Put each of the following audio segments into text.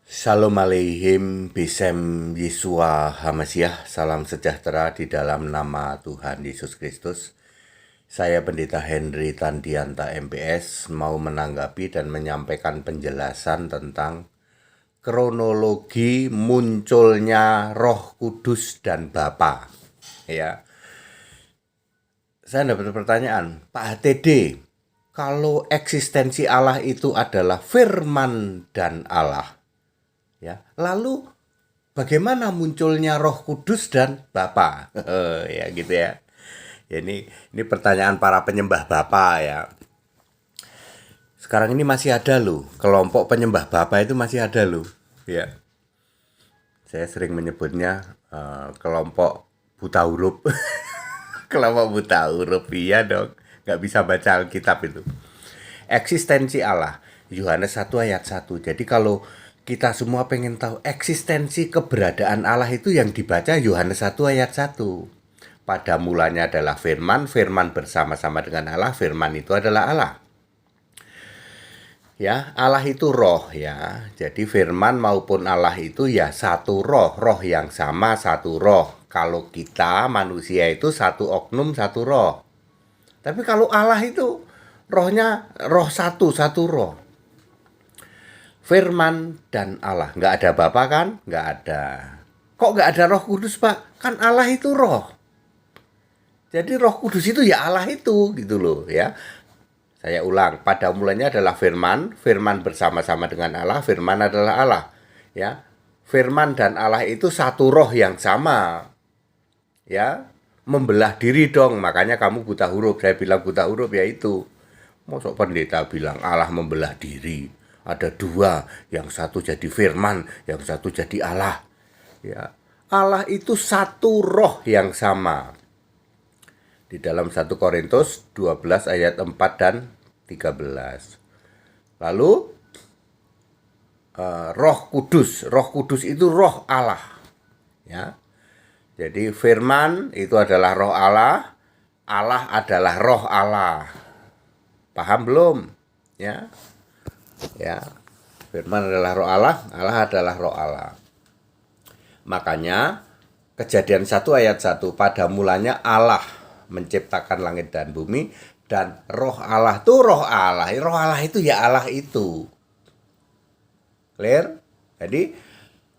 Shalom aleihim, Bisem Yesua Hamasiah, salam sejahtera di dalam nama Tuhan Yesus Kristus. Saya Pendeta Henry Tandianta MPS mau menanggapi dan menyampaikan penjelasan tentang kronologi munculnya Roh Kudus dan Bapa. Ya, saya dapat pertanyaan, Pak HTD, kalau eksistensi Allah itu adalah firman dan Allah, ya, lalu bagaimana munculnya Roh Kudus dan Bapa? Ya gitu ya. Ya, ini pertanyaan para penyembah Bapa ya. Sekarang ini masih ada loh, kelompok penyembah Bapa itu masih ada loh. Ya. Saya sering menyebutnya kelompok buta huruf. Kelompok buta huruf, iya dong. Nggak bisa baca Alkitab itu. Eksistensi Allah, Yohanes 1 ayat 1. Jadi kalau kita semua pengen tahu eksistensi keberadaan Allah itu yang dibaca Yohanes 1 ayat 1. Pada mulanya adalah firman, firman bersama-sama dengan Allah, firman itu adalah Allah. Ya, Allah itu roh ya. Jadi firman maupun Allah itu ya satu roh, roh yang sama satu roh. Kalau kita manusia itu satu oknum satu roh. Tapi kalau Allah itu rohnya roh satu, satu roh. Firman dan Allah. Nggak ada Bapa kan? Nggak ada. Kok nggak ada Roh Kudus, Pak? Kan Allah itu roh. Jadi Roh Kudus itu ya Allah itu, gitu loh ya. Saya ulang, pada mulanya adalah firman, firman bersama-sama dengan Allah, firman adalah Allah. Ya. Firman dan Allah itu satu roh yang sama. Ya. Membelah diri dong, makanya kamu buta huruf. Saya bilang buta huruf ya itu. Mosok pendeta bilang Allah membelah diri. Ada dua, yang satu jadi firman, yang satu jadi Allah. Ya, Allah itu satu roh yang sama. Di dalam 1 Korintus 12 ayat 4 dan 13. Lalu Roh Kudus itu roh Allah. Ya. Jadi firman itu adalah roh Allah, Allah adalah roh Allah. Paham belum? Ya. Ya, firman adalah roh Allah, Allah adalah roh Allah. Makanya Kejadian 1 ayat 1, pada mulanya Allah menciptakan langit dan bumi, dan roh Allah itu roh Allah. Roh Allah itu ya Allah itu. Clear? Jadi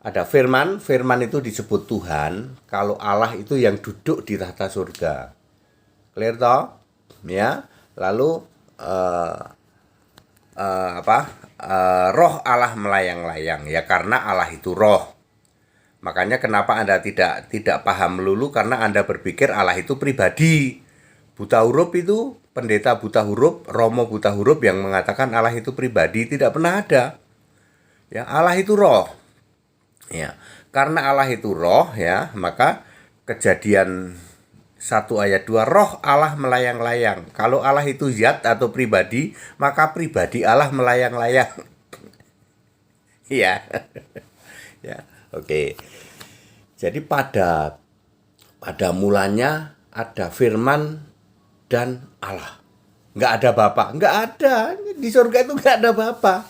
ada firman, firman itu disebut Tuhan. Kalau Allah itu yang duduk di tahta surga. Clear toh? Ya. Lalu roh Allah melayang-layang ya, karena Allah itu roh. Makanya kenapa Anda tidak paham melulu, karena Anda berpikir Allah itu pribadi. Buta huruf itu, pendeta buta huruf, Romo buta huruf yang mengatakan Allah itu pribadi, tidak pernah ada. Ya, Allah itu roh. Ya, karena Allah itu roh ya, maka Kejadian 1 ayat 2, roh Allah melayang-layang. Kalau Allah itu zat atau pribadi, maka pribadi Allah melayang-layang. Iya. Ya, oke. Jadi pada mulanya ada firman dan Allah. Nggak ada Bapa, nggak ada. Di surga itu nggak ada Bapa.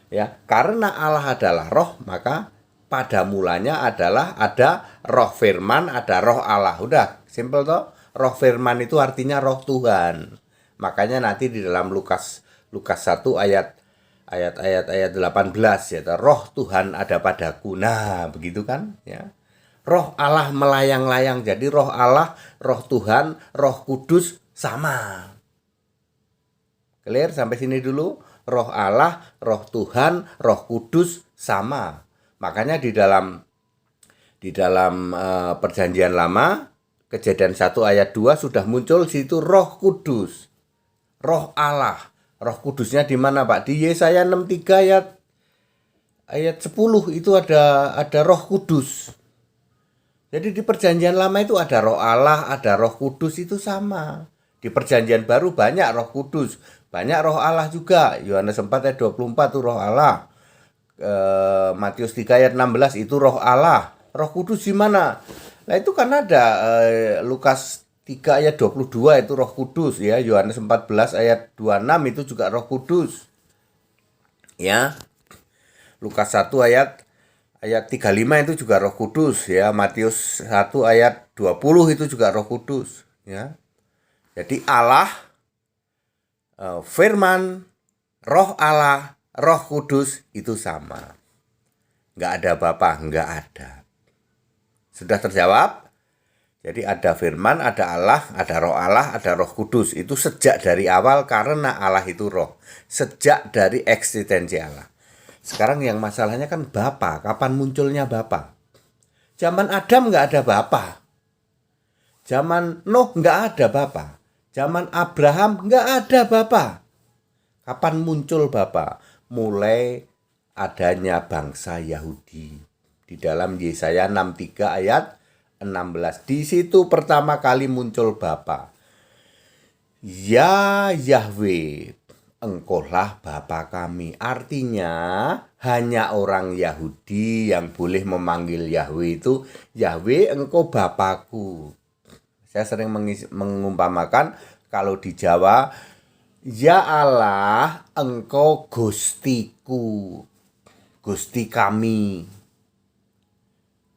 Ya, karena Allah adalah roh, maka pada mulanya adalah ada roh firman, ada roh Allah. Udah, simple toh. Roh firman itu artinya roh Tuhan. Makanya nanti di dalam Lukas 1 ayat 18 ya, roh Tuhan ada padaku. Nah, begitu kan ya. Roh Allah melayang-layang. Jadi roh Allah, roh Tuhan, roh Kudus sama. Clear sampai sini dulu? Roh Allah, roh Tuhan, roh Kudus sama. Makanya di dalam perjanjian lama, Kejadian 1 ayat 2 sudah muncul situ roh kudus. Roh Allah. Roh kudusnya di mana, Pak? Di Yesaya 63 ayat 10 itu ada roh kudus. Jadi di perjanjian lama itu ada roh Allah, ada roh kudus, itu sama. Di perjanjian baru banyak roh kudus, banyak roh Allah juga. Yohanes 4 ayat 24 itu roh Allah. Matius 3 ayat 16 itu roh Allah. Roh Kudus di mana? Nah itu kan ada Lukas 3 ayat 22 itu roh kudus ya. Yohanes 14 ayat 26 itu juga roh kudus. Ya. Lukas 1 ayat 35 itu juga Roh Kudus ya. Matius 1 ayat 20 itu juga Roh Kudus ya. Jadi Allah, firman, Roh Allah, Roh Kudus itu sama. Nggak ada Bapa, nggak ada. Sudah terjawab? Jadi ada firman, ada Allah, ada Roh Kudus. Itu sejak dari awal karena Allah itu roh. Sejak dari eksistensi Allah. Sekarang yang masalahnya kan Bapa. Kapan munculnya Bapa? Zaman Adam nggak ada Bapa. Zaman Nuh nggak ada Bapa. Zaman Abraham nggak ada Bapa. Kapan muncul Bapa? Mulai adanya bangsa Yahudi. Di dalam Yesaya 63 ayat 16. Di situ pertama kali muncul Bapa. Ya Yahweh, Engkaulah Bapa kami. Artinya hanya orang Yahudi yang boleh memanggil Yahweh itu, Yahweh Engkau Bapaku. Saya sering mengumpamakan kalau di Jawa, ya Allah Engkau Gustiku, Gusti kami.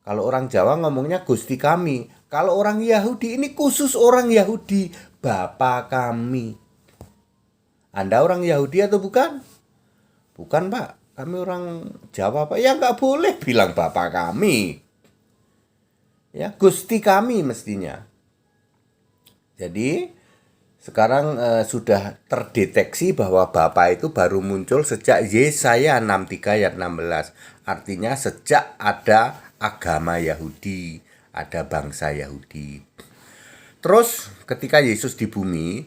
Kalau orang Jawa ngomongnya Gusti kami. Kalau orang Yahudi, ini khusus orang Yahudi, Bapa kami. Anda orang Yahudi atau bukan? Bukan, Pak. Kami orang Jawa, Pak. Ya nggak boleh bilang Bapa kami. Ya, Gusti kami mestinya. Jadi sekarang sudah terdeteksi bahwa Bapa itu baru muncul sejak Yesaya 63 ayat 16. Artinya sejak ada agama Yahudi, ada bangsa Yahudi. Terus ketika Yesus di bumi,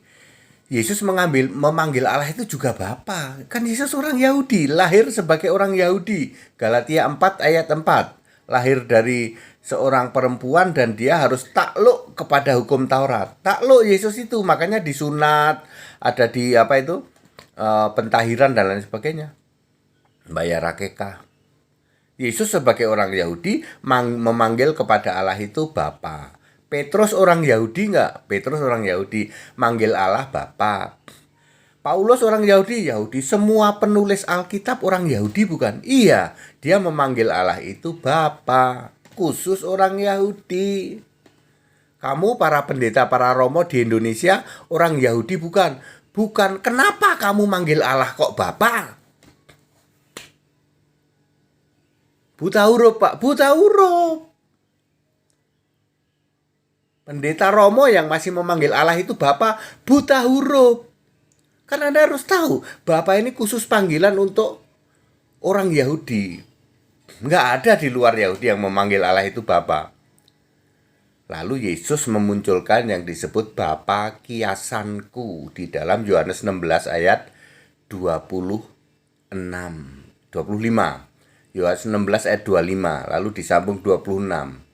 Yesus memanggil Allah itu juga Bapa. Kan Yesus orang Yahudi, lahir sebagai orang Yahudi. Galatia 4 ayat 4. Lahir dari seorang perempuan dan dia harus takluk kepada hukum Taurat. Takluk Yesus itu, makanya disunat, ada di pentahiran dan lain sebagainya. Bayar akikah. Yesus sebagai orang Yahudi memanggil kepada Allah itu Bapa. Petrus orang Yahudi enggak? Petrus orang Yahudi, manggil Allah Bapa. Paulus orang Yahudi, semua penulis Alkitab orang Yahudi bukan? Iya, dia memanggil Allah itu Bapa. Khusus orang Yahudi. Kamu para pendeta, para romo di Indonesia orang Yahudi bukan? Bukan. Kenapa kamu manggil Allah kok Bapa? Buta huruf, Pak. Buta huruf. Pendeta romo yang masih memanggil Allah itu Bapa, buta huruf. Kan Anda harus tahu, Bapa ini khusus panggilan untuk orang Yahudi. Nggak ada di luar Yahudi yang memanggil Allah itu Bapa. Lalu Yesus memunculkan yang disebut Bapa kiasanku di dalam Yohanes 16 ayat 25. Yohanes 16 ayat 25, lalu disambung 26.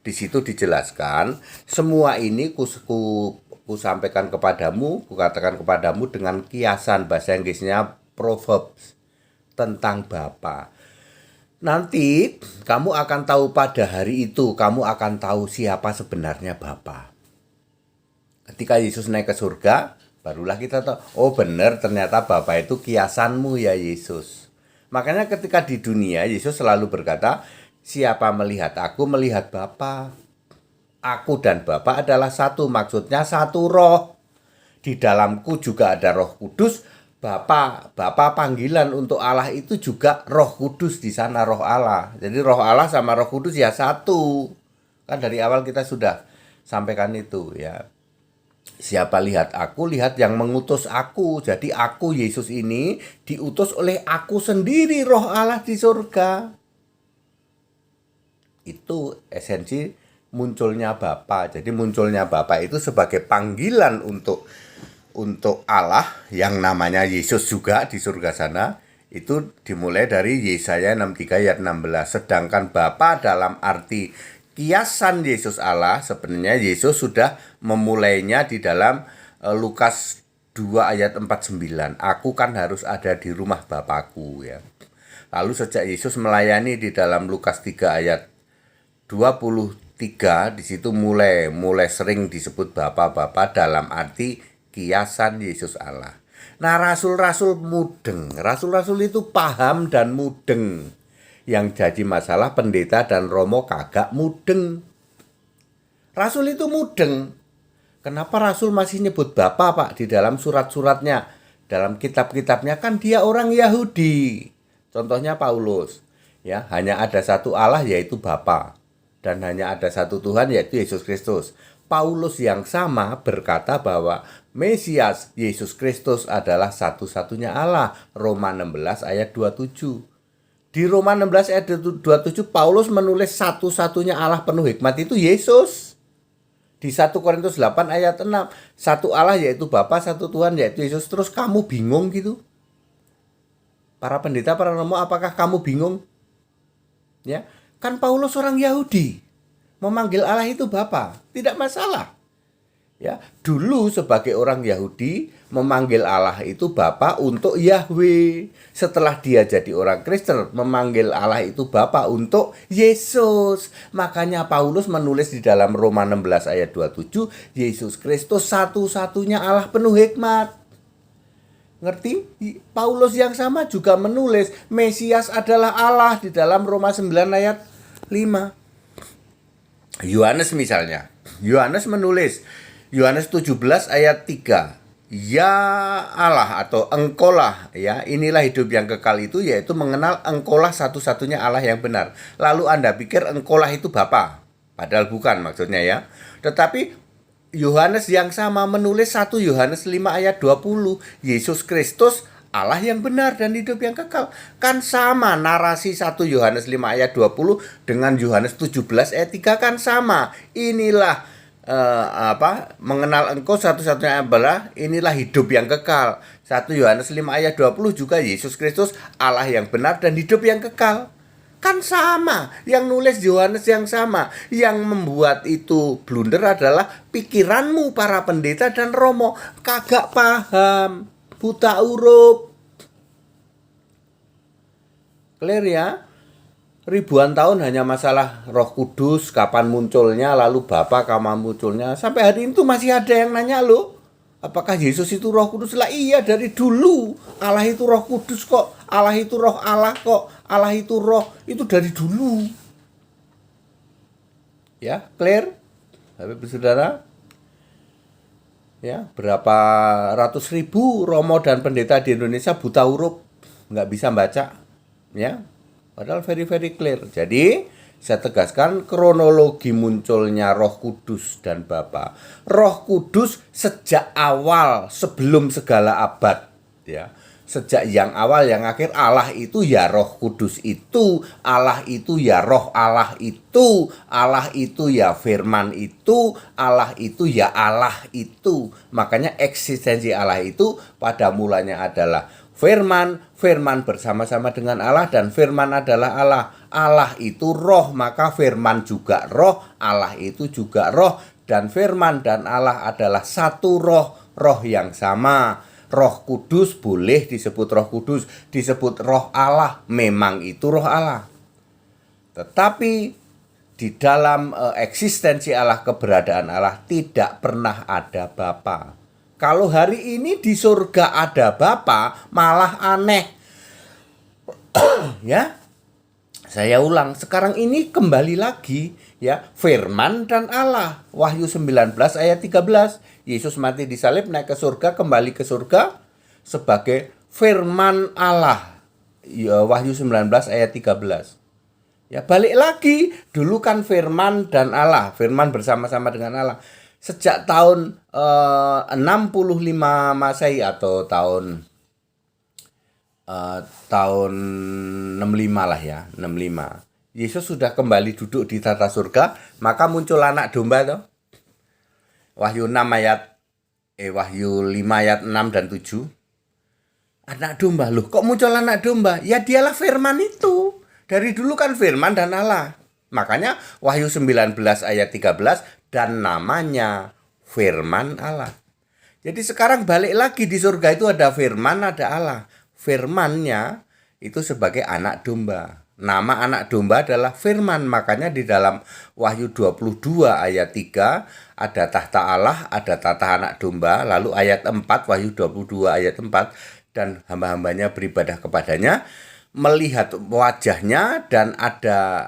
Di situ dijelaskan, semua ini ku sampaikan kepadamu, ku katakan kepadamu dengan kiasan, bahasa Inggrisnya proverbs, tentang Bapa. Nanti kamu akan tahu pada hari itu, kamu akan tahu siapa sebenarnya Bapa. Ketika Yesus naik ke surga, barulah kita tahu, oh benar ternyata Bapa itu kiasanmu ya Yesus. Makanya ketika di dunia Yesus selalu berkata, siapa melihat aku melihat Bapa. Aku dan Bapa adalah satu, maksudnya satu roh. Di dalamku juga ada Roh Kudus. Bapa panggilan untuk Allah itu juga Roh Kudus, di sana Roh Allah. Jadi Roh Allah sama Roh Kudus ya satu. Kan dari awal kita sudah sampaikan itu ya. Siapa lihat aku, lihat yang mengutus aku. Jadi aku, Yesus ini diutus oleh aku sendiri, Roh Allah di surga. Itu esensi munculnya Bapa. Jadi munculnya Bapa itu sebagai panggilan untuk Allah yang namanya Yesus juga di surga sana. Itu dimulai dari Yesaya 63 ayat 16. Sedangkan Bapa dalam arti kiasan Yesus Allah, sebenarnya Yesus sudah memulainya di dalam Lukas 2 ayat 49. Aku kan harus ada di rumah Bapakku ya. Lalu sejak Yesus melayani di dalam Lukas 3 ayat 23, di situ mulai sering disebut Bapa dalam arti kiasan Yesus Allah. Nah, rasul-rasul mudeng. Rasul-rasul itu paham dan mudeng. Yang jadi masalah pendeta dan romo kagak mudeng. Rasul itu mudeng. Kenapa rasul masih nyebut Bapa, Pak, di dalam surat-suratnya? Dalam kitab-kitabnya kan dia orang Yahudi. Contohnya Paulus. Ya, hanya ada satu Allah yaitu Bapa. Dan hanya ada satu Tuhan yaitu Yesus Kristus. Paulus yang sama berkata bahwa Mesias Yesus Kristus adalah satu-satunya Allah. Roma 16 ayat 27. Di Roma 16 ayat 27 Paulus menulis satu-satunya Allah penuh hikmat itu Yesus. Di 1 Korintus 8 ayat 6, satu Allah yaitu Bapa, satu Tuhan yaitu Yesus. Terus kamu bingung gitu? Para pendeta, para romo, apakah kamu bingung? Ya, kan Paulus orang Yahudi. Memanggil Allah itu Bapa, tidak masalah. Ya, dulu sebagai orang Yahudi memanggil Allah itu Bapa untuk Yahweh. Setelah dia jadi orang Kristen memanggil Allah itu Bapa untuk Yesus. Makanya Paulus menulis di dalam Roma 16 ayat 27, Yesus Kristus satu-satunya Allah penuh hikmat. Ngerti? Paulus yang sama juga menulis Mesias adalah Allah di dalam Roma 9 ayat 5. Yohanes misalnya, Yohanes menulis Yohanes 17 ayat 3, ya Allah atau engkaulah, ya inilah hidup yang kekal itu, yaitu mengenal engkaulah satu-satunya Allah yang benar. Lalu Anda pikir engkaulah itu Bapa, padahal bukan maksudnya ya. Tetapi Yohanes yang sama menulis 1 Yohanes 5 ayat 20, Yesus Kristus Allah yang benar dan hidup yang kekal. Kan sama narasi 1 Yohanes 5 ayat 20 dengan Yohanes 17 ayat 3 kan sama. Inilah mengenal engkau satu-satunya Allah, inilah hidup yang kekal. 1 Yohanes 5 ayat 20 juga Yesus Kristus Allah yang benar dan hidup yang kekal. Kan sama, yang nulis Yohanes yang sama. Yang membuat itu blunder adalah pikiranmu para pendeta dan romo. Kagak paham, buta huruf. Clear ya? Ribuan tahun hanya masalah Roh Kudus, kapan munculnya, lalu Bapa kapan munculnya. Sampai hari itu masih ada yang nanya loh, apakah Yesus itu Roh Kudus? Lah iya, dari dulu Allah itu Roh Kudus kok. Allah itu Roh Allah kok. Allah itu Roh, itu dari dulu. Ya, clear? Bapak Saudara? Ya, berapa ratus ribu romo dan pendeta di Indonesia buta huruf, nggak bisa baca. Ya, padahal very clear. Jadi saya tegaskan kronologi munculnya Roh Kudus dan Bapa. Roh Kudus sejak awal sebelum segala abad, ya. Sejak yang awal yang akhir Allah itu ya Roh Kudus itu, Allah itu ya Roh Allah itu, Allah itu ya Firman itu, Allah itu ya Allah itu. Makanya eksistensi Allah itu pada mulanya adalah Firman, Firman bersama-sama dengan Allah dan Firman adalah Allah. Allah itu roh, maka Firman juga roh, Allah itu juga roh, dan Firman dan Allah adalah satu roh, roh yang sama. Roh Kudus boleh disebut Roh Kudus, disebut Roh Allah, memang itu Roh Allah. Tetapi di dalam eksistensi Allah, keberadaan Allah tidak pernah ada Bapa. Kalau hari ini di surga ada Bapa, malah aneh. Ya. Saya ulang, sekarang ini kembali lagi ya, Firman dan Allah. Wahyu 19 ayat 13. Yesus mati disalib, naik ke surga, kembali ke surga sebagai Firman Allah. Ya, Wahyu 19 ayat 13. Ya, balik lagi, dulu kan Firman dan Allah, Firman bersama-sama dengan Allah. Sejak tahun 65 Masehi atau tahun 65 lah ya, 65. Yesus sudah kembali duduk di tata surga, maka muncul anak domba toh. Wahyu 5 ayat 6 dan 7. Anak domba, loh kok muncul anak domba? Ya dialah Firman itu. Dari dulu kan Firman dan Allah. Makanya Wahyu 19 ayat 13 dan namanya Firman Allah. Jadi sekarang balik lagi, di surga itu ada Firman, ada Allah. Firman-nya itu sebagai anak domba. Nama anak domba adalah firman. Makanya di dalam Wahyu 22 ayat 3 ada tahta Allah, ada tahta anak domba. Lalu ayat 4, Wahyu 22 ayat 4, dan hamba-hambanya beribadah kepadanya, melihat wajahnya, dan ada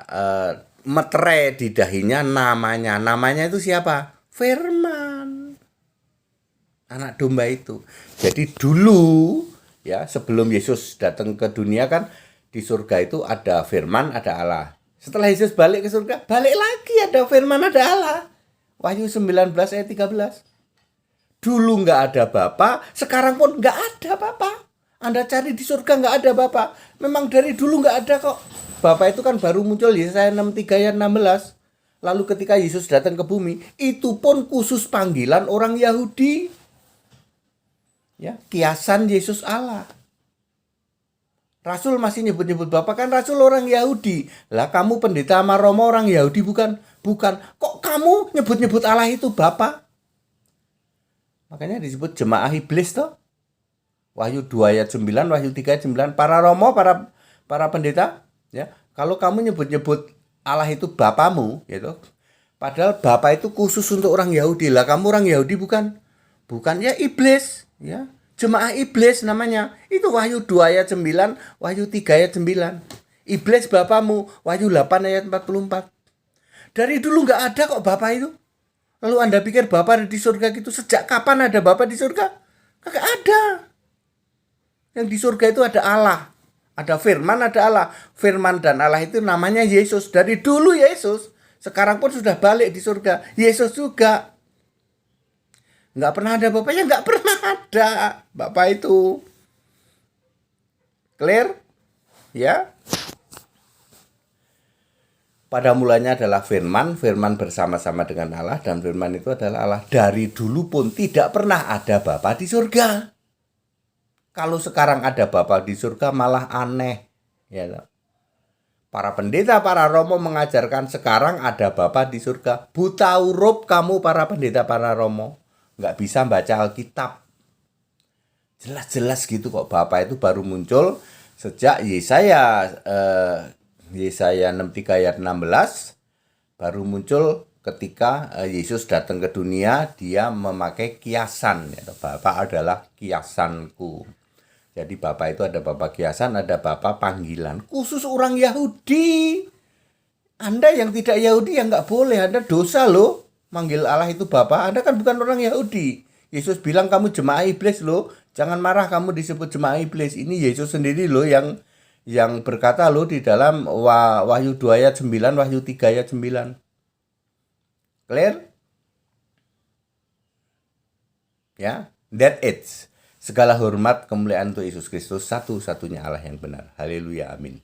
meterai di dahinya namanya. Namanya itu siapa? Firman. Anak domba itu. Jadi dulu ya, sebelum Yesus datang ke dunia kan, di surga itu ada firman, ada Allah. Setelah Yesus balik ke surga, balik lagi ada firman, ada Allah. Wahyu 19 ayat 13. Dulu nggak ada Bapa, sekarang pun nggak ada Bapa. Anda cari di surga nggak ada Bapa. Memang dari dulu nggak ada kok. Bapa itu kan baru muncul Yesaya 63 ayat 16. Lalu ketika Yesus datang ke bumi, itu pun khusus panggilan orang Yahudi. Ya, kiasan Yesus Allah. Rasul masih nyebut-nyebut Bapak, kan Rasul orang Yahudi. Lah kamu pendeta sama Romo orang Yahudi bukan? Bukan. Kok kamu nyebut-nyebut Allah itu Bapak? Makanya disebut jemaah iblis toh. Wahyu 2 ayat 9, Wahyu 3 ayat 9. Para Romo, para pendeta, ya. Kalau kamu nyebut-nyebut Allah itu Bapamu, gitu. Padahal Bapak itu khusus untuk orang Yahudi. Lah kamu orang Yahudi bukan? Bukan, ya iblis, ya. Jemaah iblis namanya. Itu Wahyu 2 ayat 9, Wahyu 3 ayat 9. Iblis bapamu, Wahyu 8 ayat 44. Dari dulu nggak ada kok Bapak itu. Lalu Anda pikir Bapak ada di surga gitu? Sejak kapan ada Bapak di surga? Kagak ada. Yang di surga itu ada Allah. Ada firman, ada Allah. Firman dan Allah itu namanya Yesus. Dari dulu Yesus. Sekarang pun sudah balik di surga. Yesus juga. Nggak pernah ada Bapaknya, nggak pernah ada Bapak itu. Clear? Ya. Pada mulanya adalah firman, firman bersama-sama dengan Allah, dan firman itu adalah Allah. Dari dulu pun tidak pernah ada Bapa di surga. Kalau sekarang ada Bapa di surga malah aneh. Ya. Para pendeta, para romo mengajarkan sekarang ada Bapa di surga. Buta huruf kamu para pendeta, para romo. Nggak bisa baca Alkitab. Jelas-jelas gitu kok, Bapa itu baru muncul sejak Yesaya 63 ayat 16 baru muncul ketika Yesus datang ke dunia. Dia memakai kiasan, ya. Bapa adalah kiasanku. Jadi Bapa itu ada Bapa kiasan, ada Bapa panggilan. Khusus orang Yahudi. Anda yang tidak Yahudi ya nggak boleh, Anda dosa loh. Manggil Allah itu Bapa, Anda kan bukan orang Yahudi. Yesus bilang kamu jemaah iblis loh. Jangan marah kamu disebut jemaah iblis. Ini Yesus sendiri loh yang berkata loh di dalam Wahyu 2 ayat 9, Wahyu 3 ayat 9. Clear? Ya, that it. Segala hormat kemuliaan untuk Yesus Kristus, satu-satunya Allah yang benar. Haleluya, amin.